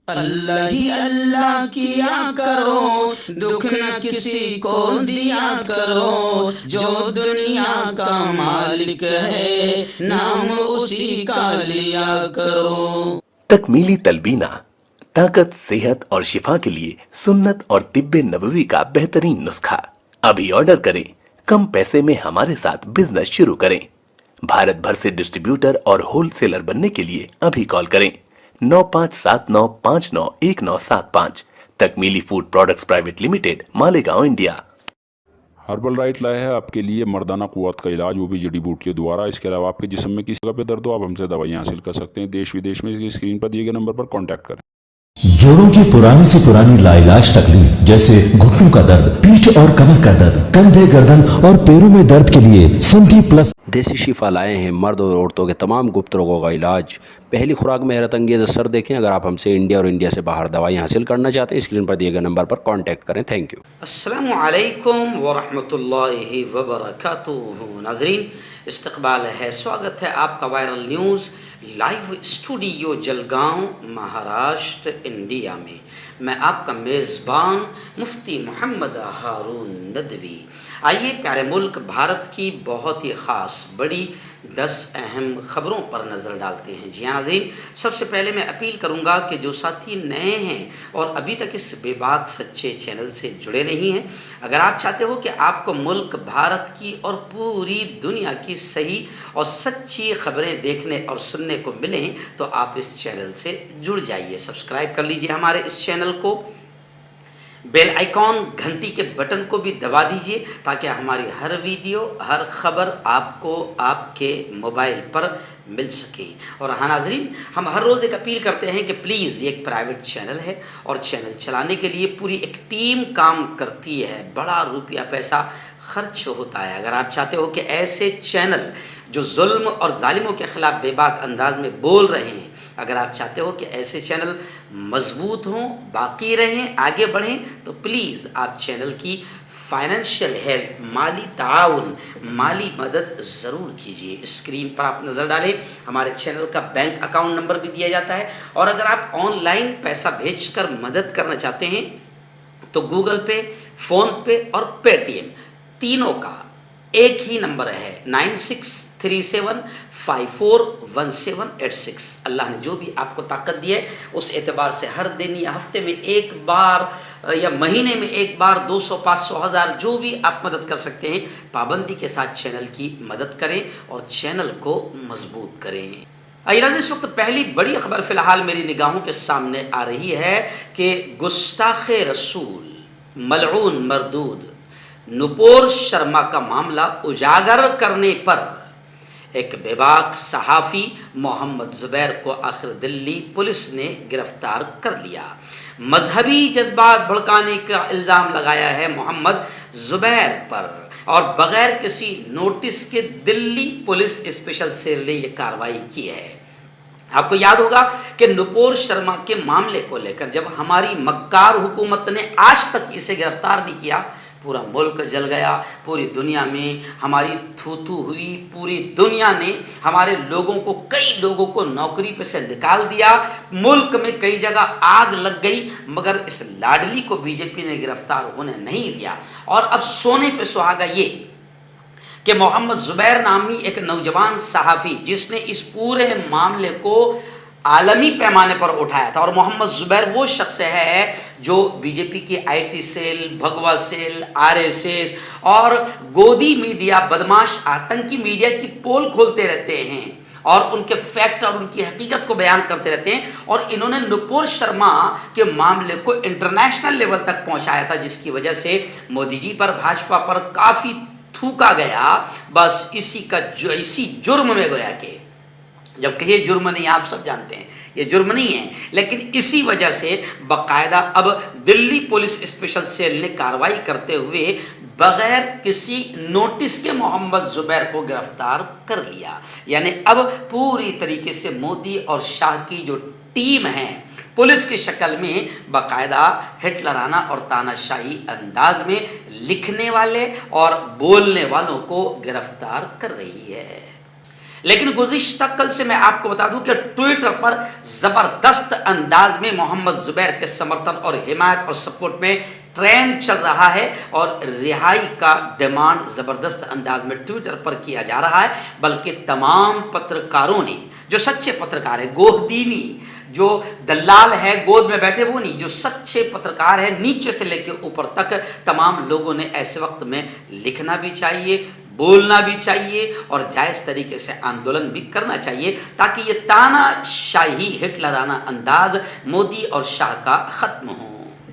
اللہ ہی اللہ کیا کرو، دکھ نہ کسی کو دیا کرو، جو دنیا کا مالک ہے نام اسی کا لیا کرو۔ تکمیلی تلبینہ طاقت، صحت اور شفا کے لیے سنت اور طب نبوی کا بہترین نسخہ۔ ابھی آرڈر کریں، کم پیسے میں ہمارے ساتھ بزنس شروع کریں۔ بھارت بھر سے ڈسٹریبیوٹر اور ہول سیلر بننے کے لیے ابھی کال کریں 9579591975۔ Takmili food products private limited, Malegaon, India. Herbal right لائے ہے آپ کے لیے مردانہ قوت کا علاج، وہ بھی جڑی بوٹیوں دوارا۔ اس کے علاوہ آپ کے جسم میں کسی جگہ پہ درد ہو، آپ ہم سے دوائیاں حاصل کر سکتے ہیں دیش ودیش میں۔ اسکرین پر دیے گئے نمبر پر کانٹیکٹ کریں۔ جوڑوں کی پرانی سے پرانی لاعلاج تکلیف جیسے گھٹنوں کا درد، پیٹھ اور کمر کا درد، کندھے، گردن اور پیروں میں درد کے لیے سنٹی پلس دیسی شفا لائے ہیں مرد اور عورتوں کے تمام گپت روگوں کا علاج۔ پہلی خوراک میں حیرت انگیز اثر دیکھیں۔ اگر آپ ہم سے انڈیا اور انڈیا سے باہر دوائیں حاصل کرنا چاہتے ہیں، اسکرین پر دیے گئے نمبر پر کانٹیکٹ کریں۔ Thank you. السلام علیکم ورحمۃ اللہ وبرکاتہ۔ ناظرین، استقبال ہے، سواگت ہے آپ کا viral news live studio Jalgaon, Maharashtra, India میں۔ میں آپ کا میزبان مفتی محمد ہارون ندوی۔ آئیے پیارے ملک بھارت کی بہت ہی خاص بڑی 10 اہم خبروں پر نظر ڈالتے ہیں۔ جی ہاں ناظرین، سب سے پہلے میں اپیل کروں گا کہ جو ساتھی نئے ہیں اور ابھی تک اس بے باک سچے چینل سے جڑے نہیں ہیں، اگر آپ چاہتے ہو کہ آپ کو ملک بھارت کی اور پوری دنیا کی صحیح اور سچی خبریں دیکھنے اور سننے کو ملیں تو آپ اس چینل سے جڑ جائیے، سبسکرائب کر لیجئے ہمارے اس چینل کو، بیل آئیکن گھنٹی کے بٹن کو بھی دبا دیجئے تاکہ ہماری ہر ویڈیو، ہر خبر آپ کو آپ کے موبائل پر مل سکے۔ اور ہاں ناظرین، ہم ہر روز ایک اپیل کرتے ہیں کہ پلیز یہ ایک پرائیویٹ چینل ہے اور چینل چلانے کے لیے پوری ایک ٹیم کام کرتی ہے، بڑا روپیہ پیسہ خرچ ہوتا ہے۔ اگر آپ چاہتے ہو کہ ایسے چینل جو ظلم اور ظالموں کے خلاف بے باک انداز میں بول رہے ہیں، اگر آپ چاہتے ہو کہ ایسے چینل مضبوط ہوں، باقی رہیں، آگے بڑھیں، تو پلیز آپ چینل کی فائنینشیل ہیلپ، مالی تعاون، مالی مدد ضرور کیجیے۔ اسکرین پر آپ نظر ڈالیں، ہمارے چینل کا بینک اکاؤنٹ نمبر بھی دیا جاتا ہے، اور اگر آپ آن لائن پیسہ بھیج کر مدد کرنا چاہتے ہیں تو گوگل پے، فون پے اور پے ٹی ایم تینوں کا ایک ہی نمبر ہے 9637541786۔ اللہ نے جو بھی آپ کو طاقت دی ہے اس اعتبار سے ہر دن یا ہفتے میں ایک بار یا مہینے میں ایک بار 200، 500، 1000 جو بھی آپ مدد کر سکتے ہیں، پابندی کے ساتھ چینل کی مدد کریں اور چینل کو مضبوط کریں۔ ناظرین، اس وقت پہلی بڑی خبر فی الحال میری نگاہوں کے سامنے آ رہی ہے کہ گستاخ رسول، ملعون مردود نپور شرما کا معاملہ اجاگر کرنے پر ایک بے باک صحافی محمد زبیر کو آخر دلی پولیس نے گرفتار کر لیا۔ مذہبی جذبات بھڑکانے کا الزام لگایا ہے محمد زبیر پر، اور بغیر کسی نوٹس کے دلی پولیس اسپیشل سیل نے یہ کارروائی کی ہے۔ آپ کو یاد ہوگا کہ نپور شرما کے معاملے کو لے کر جب ہماری مکار حکومت نے آج تک اسے گرفتار نہیں کیا، پورا ملک جل گیا، پوری دنیا میں ہماری تھو تھو ہوئی، پوری دنیا نے ہمارے لوگوں کو، کئی لوگوں کو نوکری پہ سے نکال دیا، ملک میں کئی جگہ آگ لگ گئی، مگر اس لاڈلی کو بی جے پی نے گرفتار ہونے نہیں دیا۔ اور اب سونے پہ سہاگا یہ کہ محمد زبیر نامی ایک نوجوان صحافی جس نے اس پورے معاملے کو عالمی پیمانے پر اٹھایا تھا، اور محمد زبیر وہ شخص ہے جو بی جے پی کی آئی ٹی سیل، بھگوا سیل، آر ایس ایس اور گودی میڈیا، بدماش آتنکی میڈیا کی پول کھولتے رہتے ہیں اور ان کے فیکٹ اور ان کی حقیقت کو بیان کرتے رہتے ہیں، اور انہوں نے نپور شرما کے معاملے کو انٹرنیشنل لیول تک پہنچایا تھا، جس کی وجہ سے مودی جی پر، بھاجپا پر کافی تھوکا گیا۔ بس اسی جرم میں گویا کہ، جبکہ یہ جرم نہیں، آپ سب جانتے ہیں یہ جرم نہیں ہے، لیکن اسی وجہ سے باقاعدہ اب دلی پولیس اسپیشل سیل نے کارروائی کرتے ہوئے بغیر کسی نوٹس کے محمد زبیر کو گرفتار کر لیا۔ یعنی اب پوری طریقے سے مودی اور شاہ کی جو ٹیم ہے پولیس کی شکل میں باقاعدہ ہٹلرانہ اور تانا شاہی انداز میں لکھنے والے اور بولنے والوں کو گرفتار کر رہی ہے۔ لیکن گزشتہ کل سے میں آپ کو بتا دوں کہ ٹویٹر پر زبردست انداز میں محمد زبیر کے سمرتھن اور حمایت اور سپورٹ میں ٹرینڈ چل رہا ہے اور رہائی کا ڈیمانڈ زبردست انداز میں ٹویٹر پر کیا جا رہا ہے، بلکہ تمام پترکاروں نے، جو سچے پترکار ہیں، گوہ دینی جو دلال ہے گود میں بیٹھے وہ نہیں، جو سچے پترکار ہیں نیچے سے لے کے اوپر تک تمام لوگوں نے ایسے وقت میں لکھنا بھی چاہیے، بولنا بھی چاہیے اور جائز طریقے سے آندولن بھی کرنا چاہیے تاکہ یہ تانا شاہی ہٹلرانہ انداز مودی اور شاہ کا ختم ہو۔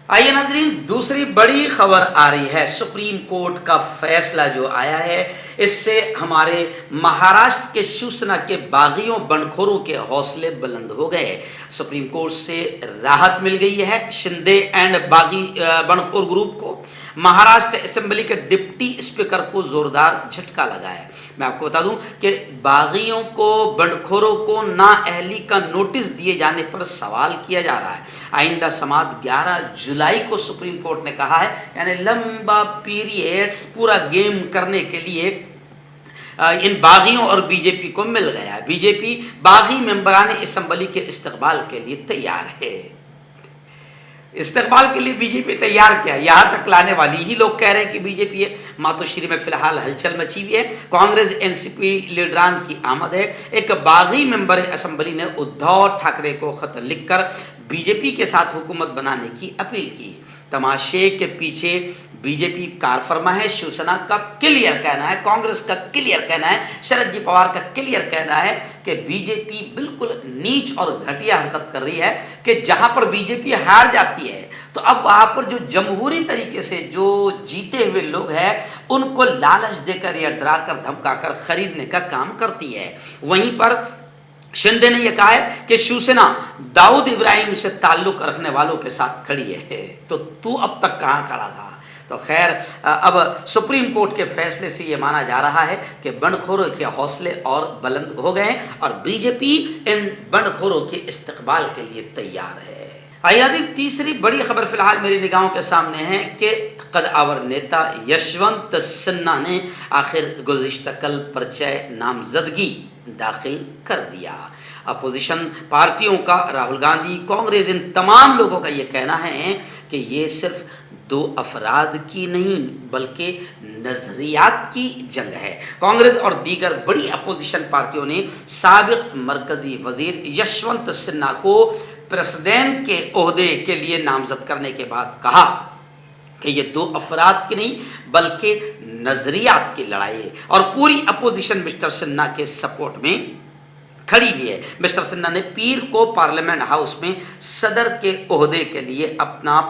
آئیے ناظرین، دوسری بڑی خبر آ رہی ہے، سپریم کورٹ کا فیصلہ جو آیا ہے اس سے ہمارے مہاراشٹر کے شیوسینا کے باغیوں بنڈکھوروں کے حوصلے بلند ہو گئے۔ سپریم کورٹ سے راحت مل گئی ہے شندے اینڈ باغی بنڈکھور گروپ کو۔ مہاراشٹر اسمبلی کے ڈپٹی اسپیکر کو زوردار جھٹکا لگا ہے۔ میں آپ کو بتا دوں کہ باغیوں کو، بنڈکھوروں کو نااہلی کا نوٹس دیے جانے پر سوال کیا جا رہا ہے۔ آئندہ سماعت 11 جولائی کو سپریم کورٹ نے کہا ہے، یعنی لمبا پیریڈ پورا گیم کرنے کے لیے ان باغیوں اور بی جے پی کو مل گیا ہے۔ بی جے پی باغی ممبران اسمبلی کے استقبال کے لیے تیار ہے۔ استقبال کے لیے بی جے پی تیار کیا، یہاں تک لانے والی ہی لوگ کہہ رہے ہیں کہ بی جے پی ہے۔ ماتوشری میں فی الحال ہلچل مچی ہوئی ہے، کانگریس این سی پی لیڈران کی آمد ہے۔ ایک باغی ممبر اسمبلی نے ادھو ٹھاکرے کو خط لکھ کر بی جے پی کے ساتھ حکومت بنانے کی اپیل کی۔ تماشے کے پیچھے بی جے پی کار فرما ہے، شیوسینا کا کلیئر کہنا ہے، کانگریس کا کلیئر کہنا ہے، شرد جی پوار کا کلیئر کہنا ہے کہ بی جے پی بالکل نیچ اور گھٹیا حرکت کر رہی ہے کہ جہاں پر بی جے پی ہار جاتی ہے تو اب وہاں پر جو جمہوری طریقے سے جو جیتے ہوئے لوگ ہیں ان کو لالچ دے کر یا ڈرا کر دھمکا کر خریدنے کا کام کرتی ہے۔ وہیں پر شندے نے یہ کہا ہے کہ شیوسینا داؤد ابراہیم سے تعلق رکھنے والوں کے ساتھ کھڑی ہے، تو اب تک کہاں کھڑا تھا؟ تو خیر، اب سپریم کورٹ کے فیصلے سے یہ مانا جا رہا ہے کہ بنڈکھوروں کے حوصلے اور بلند ہو گئے اور بی جے پی ان بنڈکھوروں کے استقبال کے لیے تیار ہے۔ آئیے تیسری بڑی خبر فی الحال میری نگاہوں کے سامنے ہے کہ قدآور نیتا یشونت سنہا نے آخر گزشتہ کل پرچہ نامزدگی داخل کر دیا۔ اپوزیشن پارٹیوں کا، راہل گاندھی، کانگریس، ان تمام لوگوں کا یہ کہنا ہے کہ یہ صرف دو افراد کی نہیں بلکہ نظریات کی جنگ ہے۔ کانگریس اور دیگر بڑی اپوزیشن پارٹیوں نے سابق مرکزی وزیر یشونت سنہا کو پریزیڈنٹ کے عہدے کے لیے نامزد کرنے کے بعد کہا کہ یہ دو افراد کی نہیں بلکہ نظریات کی لڑائی ہے اور پوری اپوزیشن مسٹر سنہا کے سپورٹ میں کھڑی ہوئی ہے۔ مسٹر سنہا نے پیر کو پارلیمنٹ ہاؤس میں صدر کے عہدے کے لیے اپنا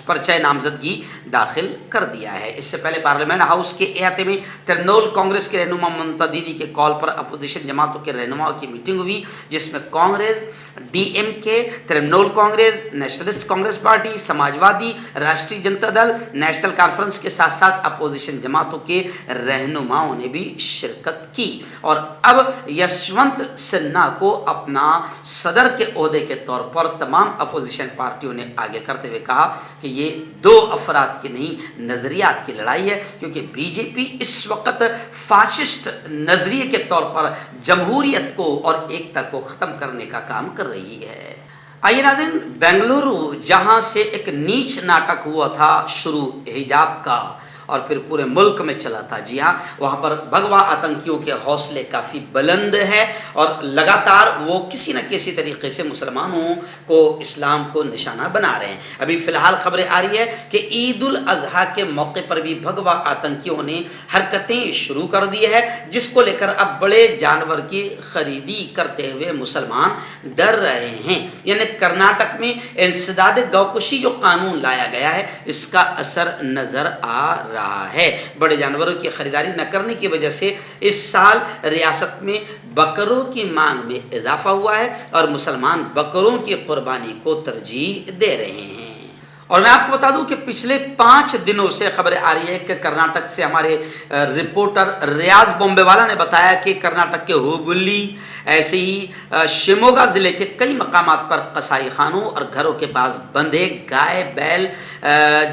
پرچہ نامزدگی داخل کر دیا ہے۔ اس سے پہلے پارلیمنٹ ہاؤس کے احاطے میں ترنمول کانگریس کے رہنما ممتا دیدی کے کال پر اپوزیشن جماعتوں کے رہنماؤں کی میٹنگ ہوئی جس میں کانگریس، ڈی ایم کے، ترنمول کانگریس، نیشنلسٹ کانگریس پارٹی، سماجوادی، راشٹریہ جنتا دل، نیشنل کانفرنس کے ساتھ ساتھ اپوزیشن جماعتوں کے رہنماؤں نے بھی شرکت کی۔ اور اب یشونت سنہا کو اپنا صدر کے عہدے کے طور پر تمام اپوزیشن پارٹیوں نے آگے کرتے ہوئے کہا کہ یہ دو افراد کی نہیں نظریات کی لڑائی ہے، کیونکہ بی جے پی اس وقت فاشسٹ نظریے کے طور پر جمہوریت کو اور ایکتا کو ختم کرنے کا کام کر رہی ہے۔ آئیے ناظرین، بنگلورو جہاں سے ایک نیچ ناٹک ہوا تھا شروع حجاب کا اور پھر پورے ملک میں چلا تھا، جی ہاں، وہاں پر بھگوا آتنکیوں کے حوصلے کافی بلند ہے اور لگاتار وہ کسی نہ کسی طریقے سے مسلمانوں کو، اسلام کو نشانہ بنا رہے ہیں۔ ابھی فی الحال خبریں آ رہی ہے کہ عید الاضحیٰ کے موقع پر بھی بھگوا آتنکیوں نے حرکتیں شروع کر دی ہے، جس کو لے کر اب بڑے جانور کی خریدی کرتے ہوئے مسلمان ڈر رہے ہیں۔ یعنی کرناٹک میں انسداد گوکشی جو قانون لایا گیا ہے اس کا اثر نظر آ رہا ہے۔ بڑے جانوروں کی خریداری نہ کرنے کی وجہ سے اس سال ریاست میں بکروں کی مانگ میں اضافہ ہوا ہے اور مسلمان بکروں کی قربانی کو ترجیح دے رہے ہیں۔ और मैं आपको बता दूं कि पिछले 5 दिनों से खबरें आ रही है कि कर्नाटक से हमारे रिपोर्टर रियाज बॉम्बेवाला ने बताया कि कर्नाटक के हुबली, ऐसे ही शिमोगा ज़िले के कई मकामात पर कसाई खानों और घरों के पास बंधे गाय, बैल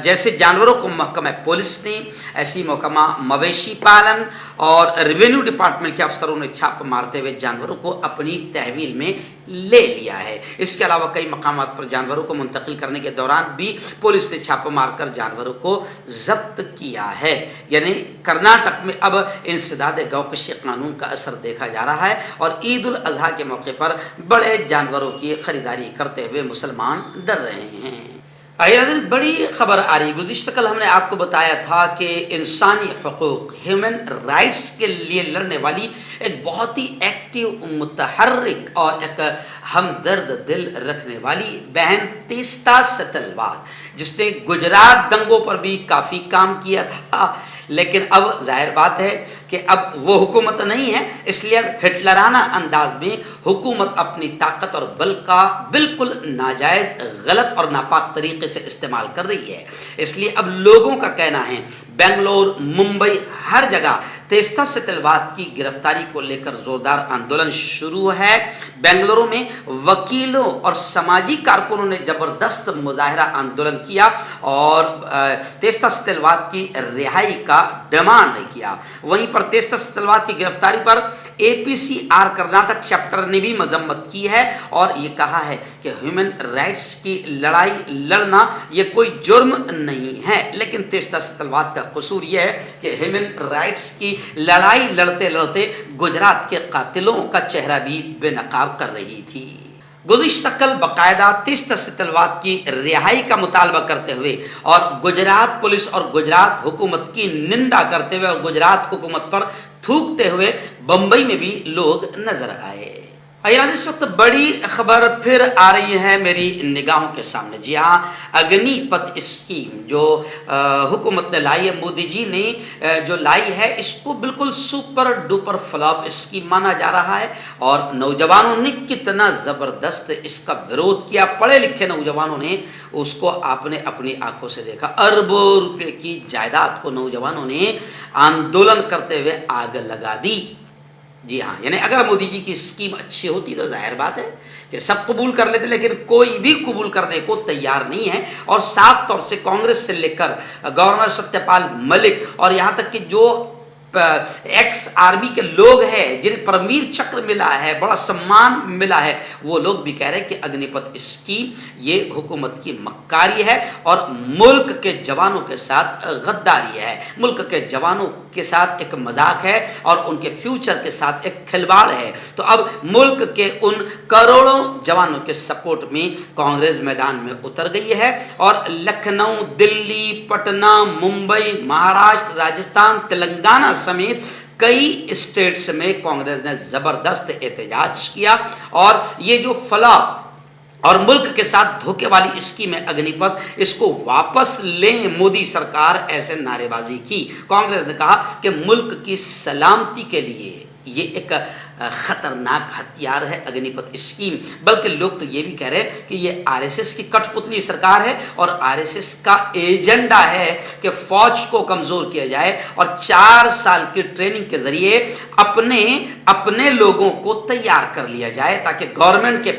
जैसे जानवरों को महकमा पुलिस ने, ऐसी महकमा मवेशी पालन और रेवेन्यू डिपार्टमेंट के अफसरों ने छाप मारते हुए जानवरों को अपनी तहवील में ले लिया है। इसके अलावा कई मकामात पर जानवरों को मुंतकिल करने के दौरान भी पुलिस ने छापा मारकर जानवरों को जब्त किया है। यानी कर्नाटक में अब इंसदाद गौकशी कानून का असर देखा जा रहा है और ईद उल अजहा के मौके पर बड़े जानवरों की खरीदारी करते हुए मुसलमान डर रहे हैं। दिन बड़ी खबर आ रही। गुज़िश्ता कल हमने आपको बताया था कि इंसानी हुकूक, ह्यूमन राइट्स के लिए लड़ने वाली एक बहुत ही एक्टिव, मुतहर्रिक और एक हमदर्द दिल रखने वाली बहन तेस्ता सेतलवाद, जिसने गुजरात दंगों पर भी काफ़ी काम किया था, लेकिन अब जाहिर बात है कि अब वो हुकूमत नहीं है, इसलिए अब हिटलराना अंदाज में हुकूमत अपनी ताकत और बल का बिल्कुल नाजायज़, गलत और नापाक तरीके से इस्तेमाल कर रही है। इसलिए अब लोगों का कहना है बेंगलोर, मुंबई, हर जगह तेस्ता सेतलवाद की गिरफ्तारी को लेकर जोरदार आंदोलन शुरू है। बेंगलुरु में वकीलों और सामाजिक कारकुनों ने जबरदस्त मुजाहरा आंदोलन किया और तेस्ता सेतलवाद की रिहाई का डिमांड किया। वहीं पर तेस्ता सेतलवाद की गिरफ्तारी पर APCR कर्नाटक चैप्टर ने भी मजम्मत की है और ये कहा है कि ह्यूमन राइट्स की लड़ाई लड़ना ये कोई जुर्म नहीं है, लेकिन तेस्ता सेतलवाद का कसूर यह है कि ह्यूमन राइट्स की लड़ाई लड़ते लड़ते गुजरात के कातिलों का चेहरा भी बेनकाब कर रही थी। गुज़िश्ता कल बाकायदा तेस्ता सेतलवाद की रिहाई का मुतालबा करते हुए और गुजरात पुलिस और गुजरात हुकूमत की निंदा करते हुए और गुजरात हुकूमत पर थूकते हुए बंबई में भी लोग नजर आए। आज इस वक्त बड़ी खबर फिर आ रही है मेरी निगाहों के सामने। जी हाँ, अग्निपथ स्कीम जो हुकूमत ने लाई है, मोदी जी ने जो लाई है, इसको बिल्कुल सुपर डुपर फ्लॉप स्कीम माना जा रहा है और नौजवानों ने कितना ज़बरदस्त इसका विरोध किया। पढ़े लिखे नौजवानों ने उसको आपने अपनी आंखों से देखा। अरबों रुपए की जायदाद को नौजवानों ने आंदोलन करते हुए आग लगा दी। जी हाँ, यानी अगर मोदी जी की स्कीम अच्छी होती तो जाहिर बात है कि सब कबूल कर लेते, लेकिन कोई भी कबूल करने को तैयार नहीं है। और साफ तौर से कांग्रेस से लेकर गवर्नर सत्यपाल मलिक और यहाँ तक कि जो एक्स आर्मी के लोग हैं जिन्हें परमवीर चक्र मिला है, बड़ा सम्मान मिला है, वो लोग भी कह रहे हैं कि अग्निपथ स्कीम ये हुकूमत की मक्कारी है और मुल्क के जवानों के साथ गद्दारी है, मुल्क के जवानों के साथ एक मजाक है और उनके फ्यूचर के साथ एक खिलवाड़ है। तो अब मुल्क के उन करोड़ों जवानों के सपोर्ट में कांग्रेस मैदान में उतर गई है और लखनऊ, दिल्ली, पटना, मुंबई, महाराष्ट्र, राजस्थान, तेलंगाना समेत कई स्टेट्स में कांग्रेस ने जबरदस्त एहतजाज किया और ये जो फलाह और मुल्क के साथ धोखे वाली स्कीम है अग्निपथ, इसको वापस लें मोदी सरकार, ऐसे नारेबाजी की। कांग्रेस ने कहा कि मुल्क की सलामती के लिए ये एक खतरनाक हथियार है अग्निपथ स्कीम। बल्कि लोग तो ये भी कह रहे हैं कि ये आरएसएस की कठपुतली सरकार है और आरएसएस का एजेंडा है कि फौज को कमजोर किया जाए और 4 साल की ट्रेनिंग के जरिए अपने लोगों को तैयार कर लिया जाए ताकि गवर्नमेंट के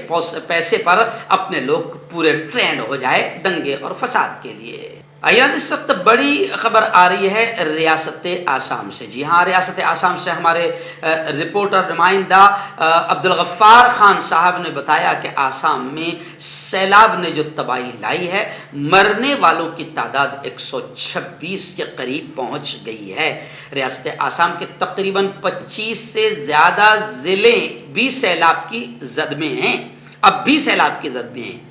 पैसे पर अपने लोग पूरे ट्रेंड हो जाए दंगे और फसाद के लिए। आज इस वक्त बड़ी खबर आ रही है रियासत आसाम से। जी हाँ, रियासत आसाम से हमारे रिपोर्टर नुमाइंदा अब्दुल गफ्फार खान साहब ने बताया कि आसाम में सैलाब ने जो तबाही लाई है, मरने वालों की तादाद 126 के करीब पहुंच गई है। रियासत आसाम के तकरीबन 25 से ज़्यादा ज़िले भी सैलाब की जद में हैं, अब भी सैलाब की जद में हैं।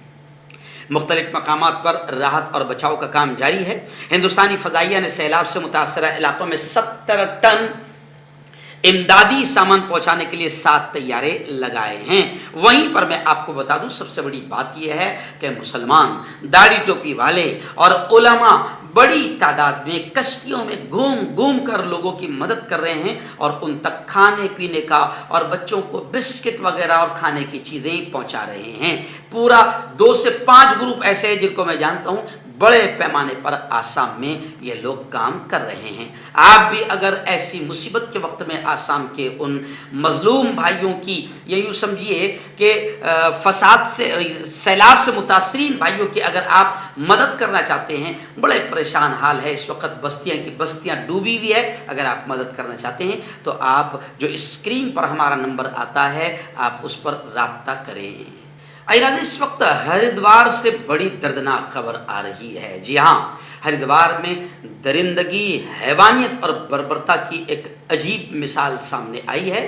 मुख्तलिफ मकामात पर राहत और बचाव का काम जारी है। हिंदुस्तानी फ़ज़ाइया ने सैलाब से मुतासरा इलाकों में 70 टन इमदादी सामान पहुंचाने के लिए 7 तैयारे लगाए हैं। वहीं पर मैं आपको बता दूं, सबसे बड़ी बात यह है कि मुसलमान, दाढ़ी टोपी वाले और उलमा बड़ी तादाद में कश्तियों में घूम घूम कर लोगों की मदद कर रहे हैं और उन तक खाने पीने का और बच्चों को बिस्किट वगैरह और खाने की चीज़ें पहुंचा रहे हैं। पूरा 2 से 5 ग्रुप ऐसे हैं जिनको मैं जानता हूं, बड़े पैमाने पर आसाम में ये लोग काम कर रहे हैं। आप भी अगर ऐसी मुसीबत के वक्त में आसाम के उन मजलूम भाइयों की, ये यूँ समझिए कि फसाद से, सैलाब से मुतासरीन भाइयों की अगर आप मदद करना चाहते हैं, बड़े परेशान हाल है इस वक्त, बस्तियाँ की बस्तियाँ डूबी हुई है, अगर आप मदद करना चाहते हैं तो आप जो स्क्रीन पर हमारा नंबर आता है आप उस पर राब्ता करें। आइए, इस वक्त हरिद्वार से बड़ी दर्दनाक खबर आ रही है। जी हाँ, हरिद्वार में दरिंदगी, हैवानियत और बर्बरता की एक अजीब मिसाल सामने आई है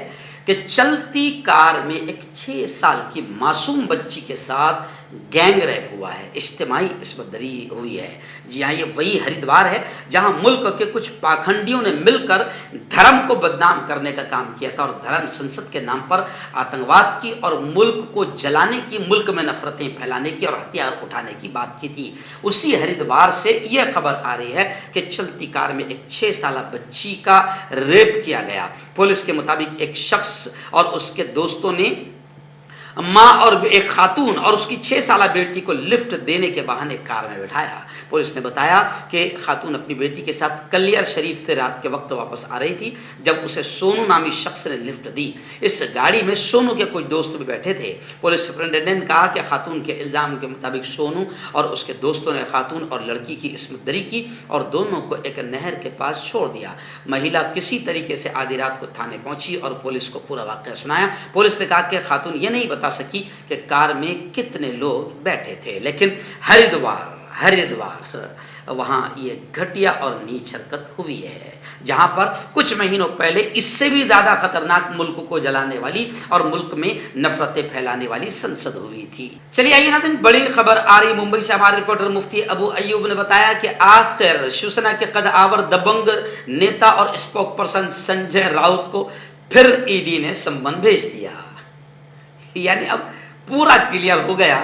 कि चलती कार में एक 6 साल की मासूम बच्ची के साथ गैंग रेप हुआ है, इज्तिमाई इसमतदरी हुई है। जी हाँ, ये वही हरिद्वार है जहाँ मुल्क के कुछ पाखंडियों ने मिलकर धर्म को बदनाम करने का काम किया था और धर्म संसद के नाम पर आतंकवाद की और मुल्क को जलाने की, मुल्क में नफरतें फैलाने की और हथियार उठाने की बात की थी। उसी हरिद्वार से यह खबर आ रही है कि चलती कार में एक 6 साल बच्ची का रेप किया गया। पुलिस के मुताबिक एक शख्स और उसके दोस्तों ने माँ और एक खातून और उसकी 6 साल बेटी को लिफ्ट देने के बहाने कार में बैठाया। पुलिस ने बताया कि खातून अपनी बेटी के साथ कलियर शरीफ से रात के वक्त वापस आ रही थी जब उसे सोनू नामी शख्स ने लिफ्ट दी। इस गाड़ी में सोनू के कुछ दोस्त भी बैठे थे। पुलिस सुपरिटेंडेंट ने कहा कि खातून के इल्ज़ाम के मुताबिक सोनू और उसके दोस्तों ने खातून और लड़की की इस्मतदरी की और दोनों को एक नहर के पास छोड़ दिया। महिला किसी तरीके से आधी रात को थाने पहुंची और पुलिस को पूरा वाक़या सुनाया। पुलिस ने कहा कि खातून ये नहीं बता सकी कि कार में कितने लोग बैठे थे, लेकिन हरिद्वार वहाँ ये घटिया और नीच हरकत हुई है, जहाँ पर कुछ महीनों पहले इससे भी ज़्यादा खतरनाक मुल्क को जलाने वाली और मुल्क में नफरतें फैलाने वाली संसद हुई थी। चलिए आइए ना, दिन बड़ी खबर आ रही मुंबई से। हमारे रिपोर्टर मुफ्ती अबू अयूब ने बताया कि आखिर शिवसेना के कद आवर दबंग नेता और स्पोक पर्सन संजय राउत को फिर ईडी ने सम्मन भेज दिया। यानी अब पूरा क्लियर हो गया।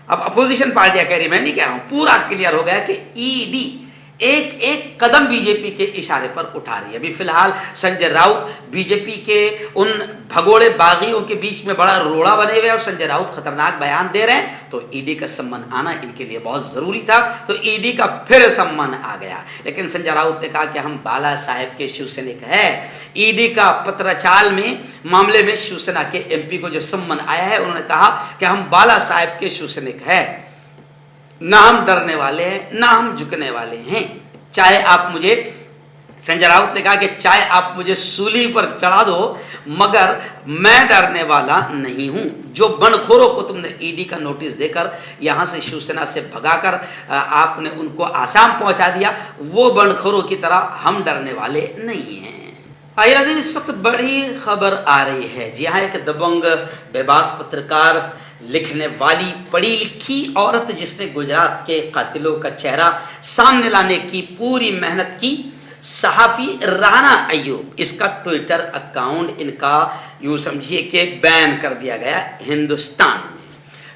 अब अपोजिशन पार्टियां कह रही, मैं नहीं कह रहा हूं, पूरा क्लियर हो गया कि ईडी एक एक कदम बीजेपी के इशारे पर उठा रही है। अभी फिलहाल संजय राउत बीजेपी के उन भगोड़े बागियों के बीच में बड़ा रोड़ा बने हुए और संजय राउत खतरनाक बयान दे रहे हैं, तो ईडी का सम्मन आना इनके लिए बहुत ज़रूरी था। तो ईडी का फिर सम्मन आ गया, लेकिन संजय राउत ने कहा कि हम बाला साहेब के शिवसैनिक हैं। ईडी का पत्राचाल में मामले में शिवसेना के एमपी को जो सम्मन आया है, उन्होंने कहा कि हम बाला साहेब के शिवसैनिक हैं, ना हम डरने वाले हैं ना हम झुकने वाले हैं। चाहे आप मुझे, संजय राउत ने कहा कि चाहे आप मुझे सूली पर चढ़ा दो, मगर मैं डरने वाला नहीं हूं। जो बंडखोरों को तुमने ईडी का नोटिस देकर यहां से शिवसेना से भगाकर आपने उनको आसाम पहुंचा दिया, वो बंडखोरों की तरह हम डरने वाले नहीं हैं। आइए दिन, इस वक्त बड़ी खबर आ रही है। जी हाँ, एक दबंग बेबाक पत्रकार, लिखने वाली, पढ़ी लिखी औरत जिसने गुजरात के कातिलों का चेहरा सामने लाने की पूरी मेहनत की, सहाफ़ी राना अयूब, इसका ट्विटर अकाउंट इनका यूँ समझिए कि बैन कर दिया गया हिंदुस्तान में।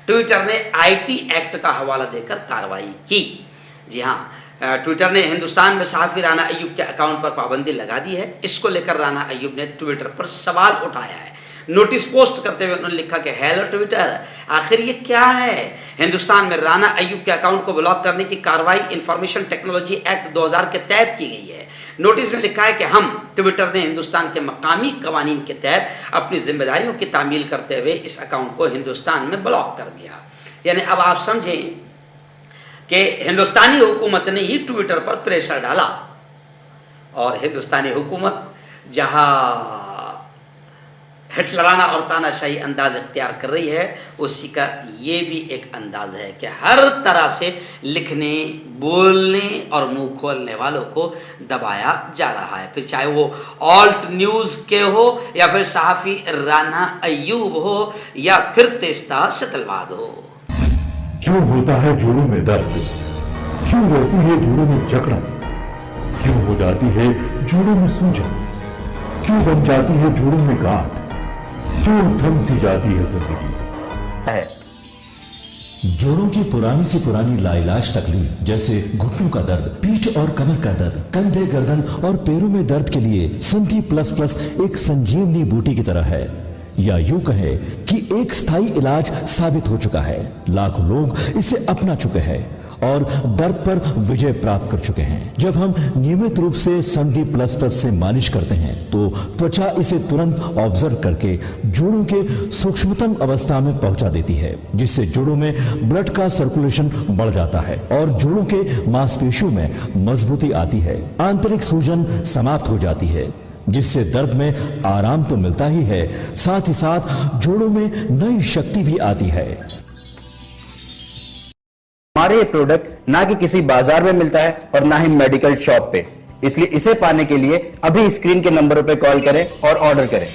ट्विटर ने आईटी एक्ट का हवाला देकर कार्रवाई की। जी हाँ, ट्विटर ने हिंदुस्तान में सहाफ़ी राना अयूब के अकाउंट पर पाबंदी लगा दी है। इसको लेकर राना अयूब ने ट्विटर पर सवाल उठाया है। नोटिस पोस्ट करते हुए उन्होंने लिखा कि हेलो ट्विटर, आखिर ये क्या है? हिंदुस्तान में राना अयूब के अकाउंट को ब्लॉक करने की कार्रवाई इंफॉर्मेशन टेक्नोलॉजी एक्ट 2000 के तहत की गई है। नोटिस में लिखा है कि हम ट्विटर ने हिंदुस्तान के मकामी कवानीन के तहत अपनी जिम्मेदारियों की तामील करते हुए इस अकाउंट को हिंदुस्तान में ब्लॉक कर दिया। यानी अब आप समझें कि हिंदुस्तानी हुकूमत ने ही ट्विटर पर प्रेशर डाला, और हिंदुस्तानी हुकूमत जहाँ हिटलराना और तानाशाही अंदाज इख्तियार कर रही है, उसी का ये भी एक अंदाज है कि हर तरह से लिखने, बोलने और मुंह खोलने वालों को दबाया जा रहा है। फिर चाहे वो ऑल्ट न्यूज़ के हो या फिर सहाफ़ी राना अयूब हो या फिर तेस्ता सतलवाद हो। क्यों होता है जोड़ों में दर्द, क्यों रहती है जोड़ों में जकड़न, क्यों हो जाती है जोड़ों में सूजन, क्यों बन जाती है जोड़ों में गांठ, क्यों थम सी जाती है जिंदगी। जोड़ों की पुरानी से पुरानी लाइलाज तकलीफ जैसे घुटनों का दर्द, पीठ और कमर का दर्द, कंधे, गर्दन और पैरों में दर्द के लिए संधि प्लस प्लस एक संजीवनी बूटी की तरह है, या यूं कहे कि एक स्थायी इलाज साबित हो चुका है। लाखों लोग इसे अपना चुके हैं और दर्द पर विजय प्राप्त कर चुके हैं। जब हम नियमित रूप से संधि प्लस प्लस से मालिश करते हैं तो त्वचा इसे तुरंत ऑब्जर्व करके जोड़ों के सूक्ष्मतम अवस्था में पहुंचा देती है, जिससे जोड़ों में ब्लड का सर्कुलेशन बढ़ जाता है और जोड़ों के मांसपेशियों में मजबूती आती है। आंतरिक सूजन समाप्त हो जाती है, जिससे दर्द में आराम तो मिलता ही है, साथ ही साथ जोड़ों में नई शक्ति भी आती है। हमारे ये प्रोडक्ट ना कि किसी बाजार में मिलता है और ना ही मेडिकल शॉप पे, इसलिए इसे पाने के लिए अभी स्क्रीन के नंबरों पे कॉल करें और ऑर्डर करें।